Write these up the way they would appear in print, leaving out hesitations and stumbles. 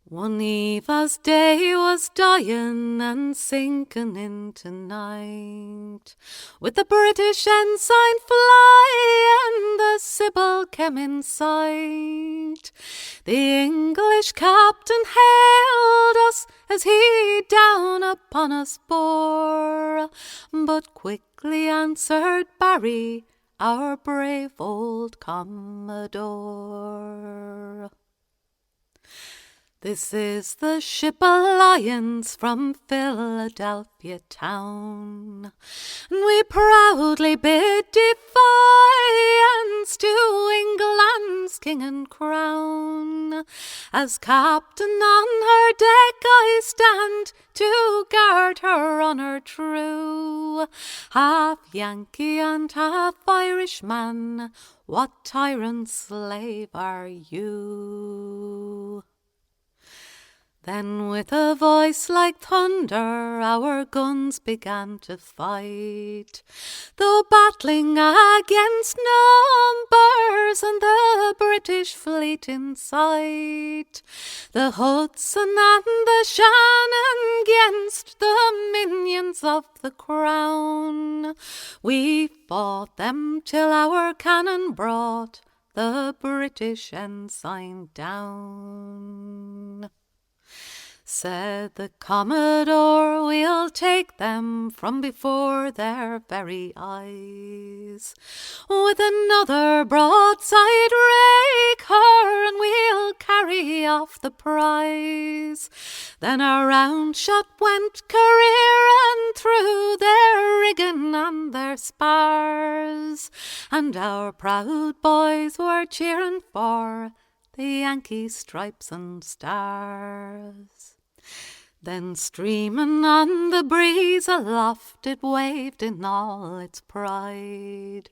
One eve as day was dying and sinking into night, with the British ensign flying, the Sybil came in sight. The English captain hailed us as he down upon us bore, but quickly answered Barry, our brave old Commodore. This is the ship Alliance from Philadelphia town, and we proudly bid defiance to England's king and crown. As captain on her deck I stand to guard her honour true. Half Yankee and half Irishman, what tyrant slave are you? Then with a voice like thunder our guns began to fight, though battling against numbers and the British fleet in sight. The Hudson and the Shannon gainst the minions of the crown. We fought them till our cannon brought the British ensign down. Said the Commodore, we'll take them from before their very eyes. With another broadside rake her, and we'll carry off the prize. Then a round shot went careering through their rigging and their spars, and our proud boys were cheering for the Yankee stripes and stars. Then streaming on the breeze aloft it waved in all its pride,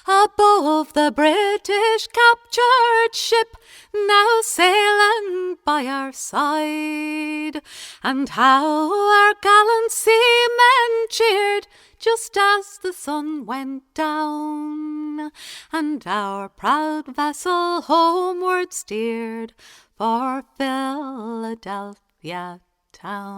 above the British captured ship now sailing by our side. And how our gallant seamen cheered just as the sun went down, and our proud vessel homeward steered for Philadelphia town.